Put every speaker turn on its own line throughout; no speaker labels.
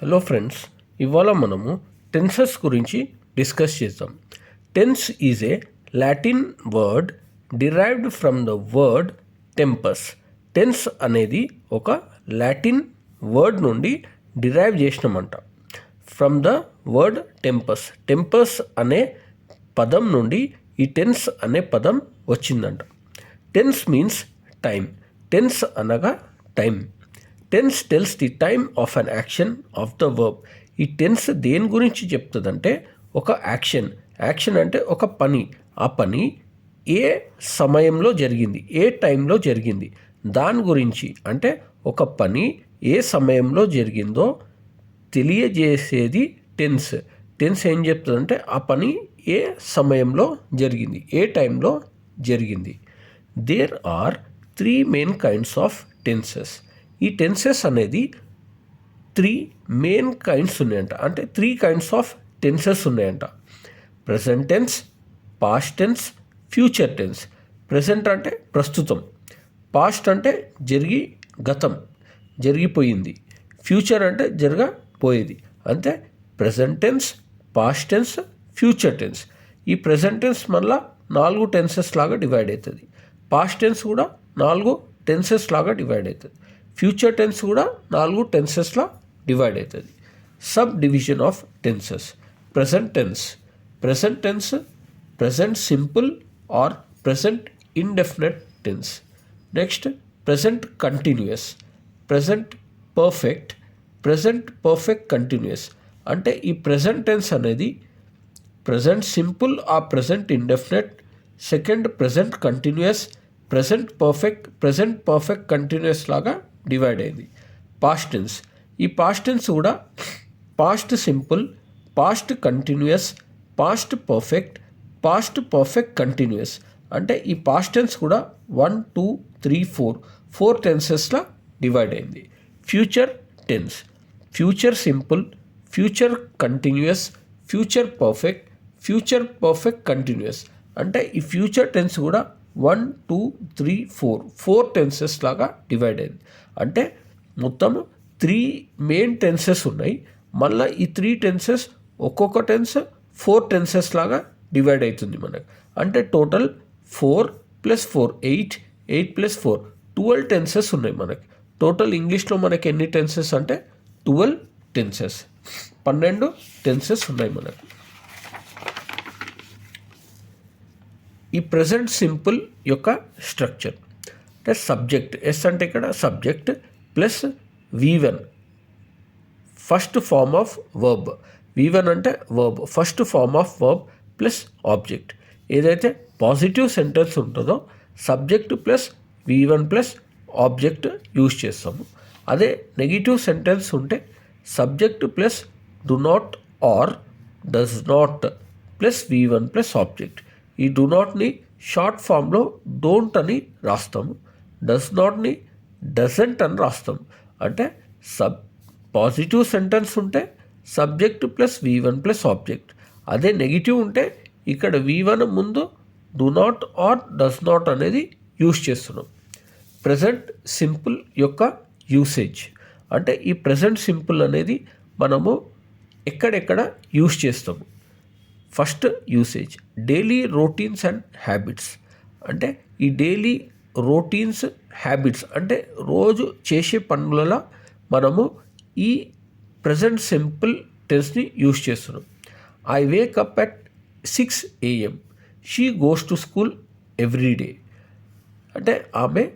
Hello friends, ఇవాళ మనము tenses గురించి డిస్కస్ చేద్దాం. Tense is a Latin word derived from the word tempus. Tense అనేది ఒక లాటిన్ వర్డ్ నుండి డిరైవ్ చేసినామంట. From the word tempus. Tempus అనే పదం నుండి ఈ టెన్స్ అనే పదం వచ్చిందంట. Tense means time. టెన్స్ అనగా time. Tense tells the time of an action of the verb. ఈ టెన్స్ దేని గురించి చెప్తుందంటే ఒక యాక్షన్. యాక్షన్ అంటే ఒక పని. ఆ పని ఏ సమయంలో జరిగింది, ఏ టైంలో జరిగింది, దాని గురించి. అంటే ఒక పని ఏ సమయంలో జరిగిందో తెలియజేసేది టెన్స్. టెన్స్ ఏం చెప్తుందంటే ఆ పని ఏ సమయంలో జరిగింది, ఏ టైంలో జరిగింది. There are 3 main kinds of tenses. ఈ టెన్సెస్ అనేది 3 మెయిన్ కైండ్స్ ఉన్నాయంట. అంటే 3 కైండ్స్ ఆఫ్ టెన్సెస్ ఉన్నాయంట. Present tense, past tense, future tense. Present అంటే ప్రస్తుతం, పాస్ట్ అంటే గతం, జరిగిపోయింది, ఫ్యూచర్ అంటే జరగబోయేది. అంటే present tense, past tense, future tense. ఈ ప్రెజెంట్ టెన్స్ మళ్ళీ 4 టెన్సెస్ లాగా డివైడ్ అవుతుంది. పాస్ట్ టెన్స్ కూడా 4 టెన్సెస్ లాగా డివైడ్ అవుతుంది. ఫ్యూచర్ టెన్స్ కూడా 4 టెన్సెస్లా డివైడ్ అవుతుంది. Sub division of tenses. Present tense. Present tense present simple or present indefinite tense. Next present continuous, present perfect, present perfect continuous. అంటే ఈ ప్రెజెంట్ టెన్స్ అనేది present simple or present indefinite, second present continuous, present perfect continuous లాగా divide అయింది. Past tense. ఈ past tense కూడా past simple, past continuous, past perfect continuous. అంటే ఈ past tense కూడా 1, 2, 3, 4 టెన్సెస్లా డివైడ్ అయింది. Future tense. Future simple, future continuous, future perfect continuous. అంటే ఈ ఫ్యూచర్ టెన్స్ కూడా 1, 2, 3, 4 టెన్సెస్ లాగా డివైడ్ అయింది. అంటే మొత్తం 3 మెయిన్ టెన్సెస్ ఉన్నాయి. మళ్ళీ ఈ 3 టెన్సెస్ ఒక్కొక్క టెన్స్ 4 టెన్సెస్ లాగా డివైడ్ అవుతుంది మనకు. అంటే టోటల్ 4 + 4 8, 8 + 4 12 టెన్సెస్ ఉన్నాయి మనకి. టోటల్ ఇంగ్లీష్లో మనకి ఎన్ని టెన్సెస్ అంటే 12 టెన్సెస్. 12 టెన్సెస్ ఉన్నాయి మనకు. ఈ ప్రెజెంట్ సింపుల్ యొక్క స్ట్రక్చర్ అంటే సబ్జెక్ట్. ఎస్ అంటే ఇక్కడ subject plus V1 first form of verb. V1 అంటే verb, first form of verb plus object. ఏదైతే పాజిటివ్ సెంటెన్స్ ఉంటుందో subject plus V1 plus object use చేస్తాము. అదే నెగిటివ్ సెంటెన్స్ ఉంటే subject plus do not or does not plus V1 plus object. ఈ do నాట్ని short ఫామ్లో don't అని రాస్తాము, డస్ నాట్ని డజంట్ అని రాస్తాము. అంటే పాజిటివ్ సెంటెన్స్ ఉంటే subject plus V1 plus object. అదే నెగిటివ్ ఉంటే ఇక్కడ V1 ముందు do not or does not అనేది యూజ్ చేస్తున్నాం. ప్రెజెంట్ సింపుల్ యొక్క యూసేజ్. అంటే ఈ ప్రెజెంట్ సింపుల్ అనేది మనము ఎక్కడెక్కడ యూజ్ చేస్తాము. First usage daily routines and habits. అంటే ఈ డైలీ రొటీన్స్, హ్యాబిట్స్ అంటే రోజు చేసే పనులలో మనము ఈ ప్రెజెంట్ సింపుల్ టెన్స్ని యూజ్ చేస్తున్నాం. I Wake up at 6 AM. She goes to school every day. అంటే ఆమె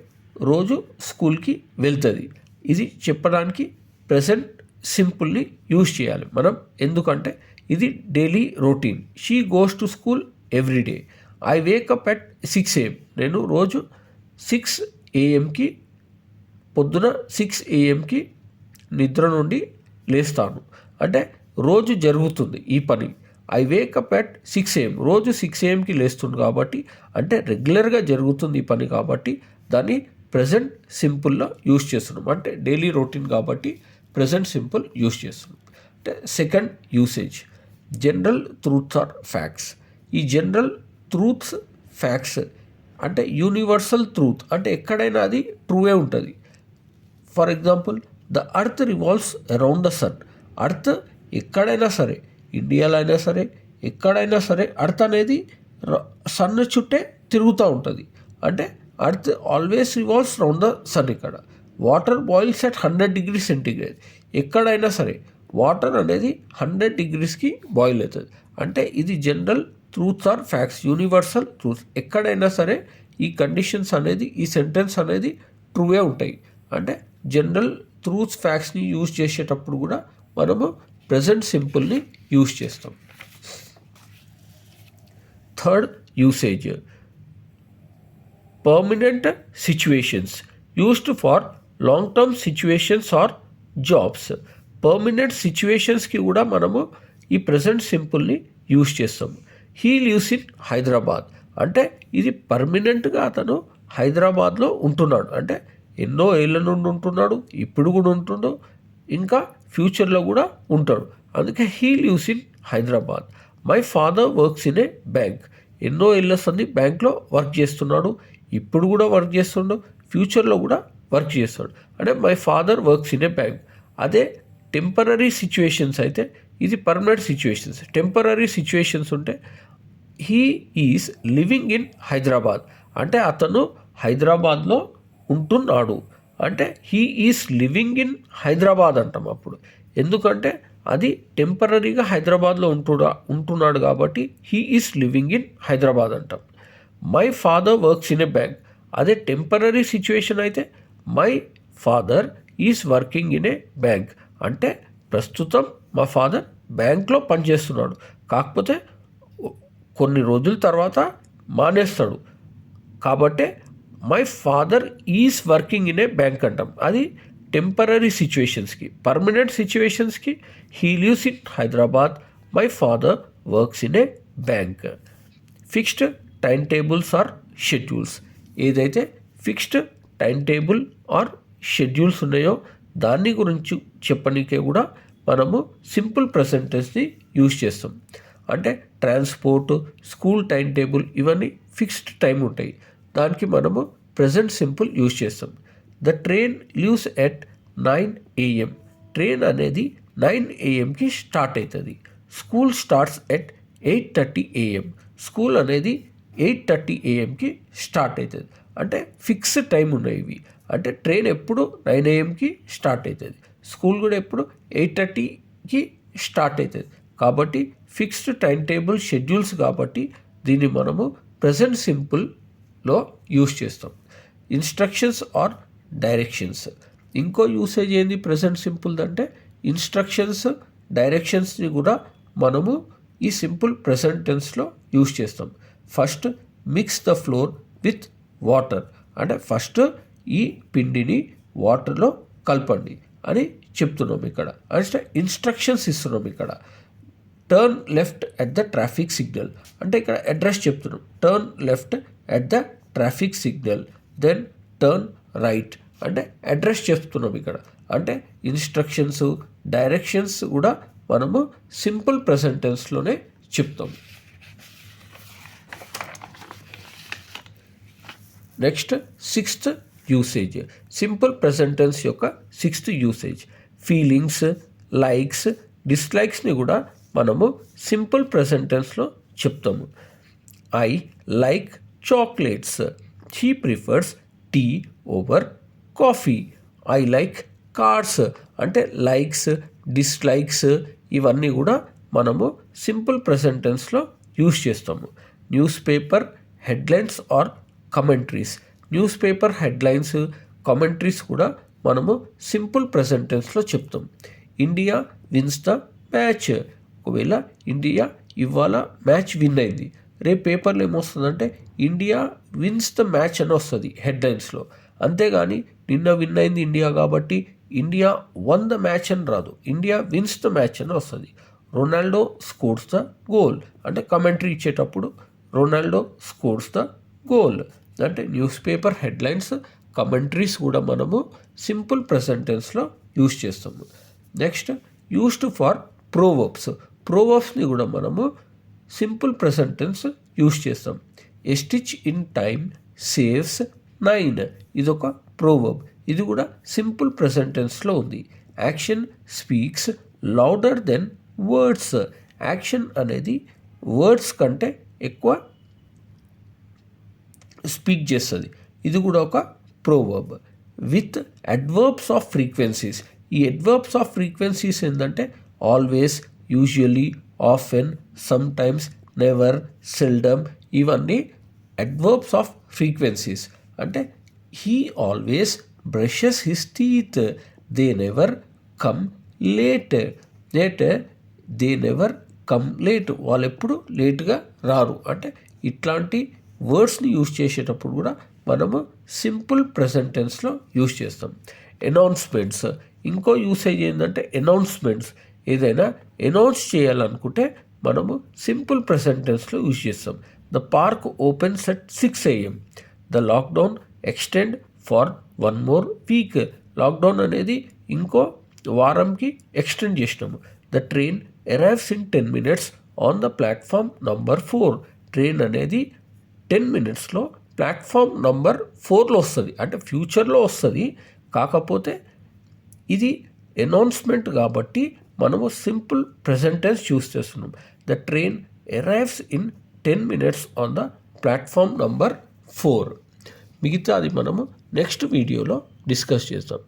రోజు స్కూల్కి వెళ్తుంది. ఇది చెప్పడానికి ప్రెజెంట్ సింపుల్ని యూజ్ చేయాలి మనం. ఎందుకంటే ఇది daily routine. She goes to school every day. I Wake up at 6 AM. నేను రోజు 6 AMకి పొద్దున 6 AMకి నిద్ర నుండి లేస్తాను. అంటే రోజు జరుగుతుంది ఈ పని. I Wake up at 6 AM. రోజు 6 AMకి లేస్తుంది కాబట్టి, అంటే రెగ్యులర్గా జరుగుతుంది ఈ పని కాబట్టి దాన్ని ప్రెజెంట్ సింపుల్లో యూజ్ చేస్తున్నాం. అంటే డైలీ రొటీన్ కాబట్టి ప్రెజెంట్ సింపుల్ యూజ్ చేస్తున్నాం. అంటే second usage general truths or facts. ఈ జనరల్ ట్రూత్స్, ఫ్యాక్ట్స్ అంటే యూనివర్సల్ ట్రూత్. అంటే ఎక్కడైనా అది ట్రూవే ఉంటుంది. For example the earth revolves around the sun. Earth ఎక్కడైనా సరే, ఇండియాలో అయినా సరే, ఎక్కడైనా సరే అర్త్ అనేది సన్ చుట్టే తిరుగుతూ ఉంటుంది. అంటే earth always revolves round the sun. ఇక్కడ water boils at 100 degrees centigrade. ఎక్కడైనా సరే వాటర్ అనేది 100 degreesకి బాయిల్ అవుతుంది. అంటే ఇది general truths or facts, universal truths. ఎక్కడైనా సరే ఈ కండిషన్స్ అనేది, ఈ సెంటెన్స్ అనేది ట్రూవే ఉంటాయి. అంటే జనరల్ ట్రూత్స్, ఫ్యాక్ట్స్ని యూజ్ చేసేటప్పుడు కూడా మనము ప్రెజెంట్ సింపుల్ని యూజ్ చేస్తాం. Third usage, permanent situations used for long term situations or jobs. Permanent సిచ్యువేషన్స్కి కూడా మనము ఈ ప్రెజెంట్ సింపుల్ని యూజ్ చేస్తాము. హీ లివ్స్ ఇన్ హైదరాబాద్ అంటే ఇది పర్మనెంట్గా అతను హైదరాబాద్లో ఉంటున్నాడు. అంటే ఎన్నో ఏళ్ళ నుండి ఉంటున్నాడు, ఇప్పుడు కూడా ఉంటుండు, ఇంకా ఫ్యూచర్లో కూడా ఉంటాడు. అందుకే he lives in Hyderabad. My father works in a bank. ఎన్నో ఏళ్ళ సంది బ్యాంక్లో వర్క్ చేస్తున్నాడు, ఇప్పుడు కూడా వర్క్ చేస్తుండు, ఫ్యూచర్లో కూడా వర్క్ చేస్తాడు. అంటే my father works in a bank. అదే టెంపరీ సిచ్యువేషన్స్ అయితే ఇది పర్మనెంట్ సిచ్యువేషన్స్. టెంపరీ సిచ్యువేషన్స్ ఉంటే he is living in Hyderabad అంటే అతను హైదరాబాద్లో ఉంటున్నాడు. అంటే he is living in Hyderabad అంటాం అప్పుడు. ఎందుకంటే అది టెంపరీగా హైదరాబాద్లో ఉంటున్నాడు కాబట్టి he is living in Hyderabad అంటాం. My father works in a bank. అదే టెంపరీ సిచ్యువేషన్ అయితే my father is working in a bank. అంటే ప్రస్తుతం మా ఫాదర్ బ్యాంక్లో పనిచేస్తున్నాడు, కాకపోతే కొన్ని రోజుల తర్వాత మానేస్తాడు. కాబట్టే my father is working in a bank అంటాం. అది టెంపరీ సిచ్యువేషన్స్కి. పర్మనెంట్ సిచ్యువేషన్స్కి he lives in Hyderabad, my father works in a bank. Fixed time tables or schedules. ఏదైతే fixed time table or schedules ఉన్నాయో దాన్ని గురించి చెప్పనీకే కూడా మనము సింపుల్ ప్రెజెంట్ టెన్స్ని యూజ్ చేస్తాం. అంటే ట్రాన్స్పోర్ట్, స్కూల్ టైం టేబుల్ ఇవన్నీ ఫిక్స్డ్ టైం ఉంటాయి, దానికి మనము ప్రెజెంట్ సింపుల్ యూజ్ చేస్తాం. The train leaves at 9 AM. Train అనేది 9 AMకి స్టార్ట్ అవుతుంది. School starts at 8:30 AM. School అనేది 8:30 AMకి స్టార్ట్ అవుతుంది. అంటే ఫిక్స్డ్ టైం ఉన్నాయి ఇవి. అంటే ట్రైన్ ఎప్పుడు 9 AMకి స్టార్ట్ అవుతుంది, స్కూల్ కూడా ఎప్పుడు 8:30కి స్టార్ట్ అవుతుంది. కాబట్టి ఫిక్స్డ్ టైం టేబుల్ షెడ్యూల్స్ కాబట్టి దీన్ని మనము ప్రెజెంట్ సింపుల్లో యూజ్ చేస్తాం. Instructions or directions. ఇంకో యూసేజ్ ఏంది ప్రెజెంట్ సింపుల్ అంటే ఇన్స్ట్రక్షన్స్, డైరెక్షన్స్ని కూడా మనము ఈ సింపుల్ ప్రెజెంట్ టెన్స్లో యూజ్ చేస్తాం. First mix the flour with water. అంటే ఫస్ట్ ఈ పిండిని వాటర్లో కలపండి అని చెప్తున్నాం ఇక్కడ. అంటే ఇన్స్ట్రక్షన్స్ ఇస్తున్నాం ఇక్కడ. Turn left at the traffic signal అంటే ఇక్కడ అడ్రస్ చెప్తున్నాం. Turn left at the traffic signal, then turn right అంటే అడ్రస్ చెప్తున్నాం ఇక్కడ. అంటే ఇన్స్ట్రక్షన్స్, డైరెక్షన్స్ కూడా మనము సింపుల్ ప్రెజెంట్ టెన్స్లోనే చెప్తాం. Next 6th usage, simple present tense యొక్క 6th యూసేజ్. ఫీలింగ్స్, లైక్స్, డిస్లైక్స్ని కూడా మనము సింపుల్ ప్రెజెంట్ టెన్స్లో చెప్తాము. I like chocolates, he prefers tea over coffee. I like cars అంటే లైక్స్, డిస్లైక్స్ ఇవన్నీ కూడా మనము సింపుల్ ప్రెజెంట్ టెన్స్లో యూజ్ చేస్తాము. Newspaper headlines or commentaries. Newspaper headlines, commentaries కూడా మనము సింపుల్ ప్రెజెంట్ టెన్స్లో చెప్తాం. India wins the match. ఒకవేళ ఇండియా ఇవాళ మ్యాచ్ విన్ అయింది, రేపు పేపర్లో ఏమొస్తుందంటే ఇండియా విన్స్ ద మ్యాచ్ అని వస్తుంది హెడ్లైన్స్లో. అంతేగాని నిన్న విన్ అయింది ఇండియా కాబట్టి ఇండియా వన్ ద మ్యాచ్ అని రాదు, ఇండియా విన్స్ ద మ్యాచ్ అని వస్తుంది. రొనాల్డో స్కోర్స్ ద గోల్ అంటే కమెంటరీ ఇచ్చేటప్పుడు రొనాల్డో స్కోర్స్ ద గోల్. అంటే న్యూస్ పేపర్ హెడ్లైన్స్, కమెంటరీస్ కూడా మనము సింపుల్ ప్రెజెంట్ టెన్స్లో యూజ్ చేస్తాము. Next used for proverbs. ప్రోవర్బ్స్ని కూడా మనము సింపుల్ ప్రెజెంట్ టెన్స్ యూజ్ చేస్తాం. A stitch in time saves 9 ఇదొక ప్రోవర్బ్, ఇది కూడా సింపుల్ ప్రెజెంట్ టెన్స్లో ఉంది. Action speaks louder than words. Action అనేది వర్డ్స్ కంటే ఎక్కువ స్పీక్ చేస్తుంది. ఇది కూడా ఒక proverb. With adverbs of frequencies. ఈ అడ్వర్బ్స్ ఆఫ్ ఫ్రీక్వెన్సీస్ ఏంటంటే always, usually, often, sometimes, never, seldom. ఇవన్నీ అడ్వర్బ్స్ ఆఫ్ ఫ్రీక్వెన్సీస్. అంటే he always brushes his teeth, they never come late. They never come late, వాళ్ళు ఎప్పుడు లేట్గా రారు. అంటే ఇట్లాంటి వర్డ్స్ని యూజ్ చేసేటప్పుడు కూడా మనము సింపుల్ ప్రెజెంట్ టెన్స్లో యూజ్ చేస్తాం. అనౌన్స్మెంట్స్, ఇంకో యూసేజ్ ఏంటంటే అనౌన్స్మెంట్స్. ఏదైనా అనౌన్స్ చేయాలనుకుంటే మనము సింపుల్ ప్రెజెంట్ టెన్స్లో యూజ్ చేస్తాం. The park opens at 6 AM. The lockdown extend for 1 more week. లాక్డౌన్ అనేది ఇంకో వారంకి ఎక్స్టెండ్ చేసినాము. The train arrives in 10 minutes on the platform number 4. Train అనేది 10 minutesలో ప్లాట్ఫామ్ నంబర్ 4లో వస్తుంది. అంటే ఫ్యూచర్లో వస్తుంది, కాకపోతే ఇది అనౌన్స్మెంట్ కాబట్టి మనము సింపుల్ ప్రెజెంట్ టెన్స్ యూస్ చేస్తున్నాం. The train arrives in 10 minutes on the platform number 4. మిగతాది మనము నెక్స్ట్ వీడియోలో డిస్కస్ చేస్తాం.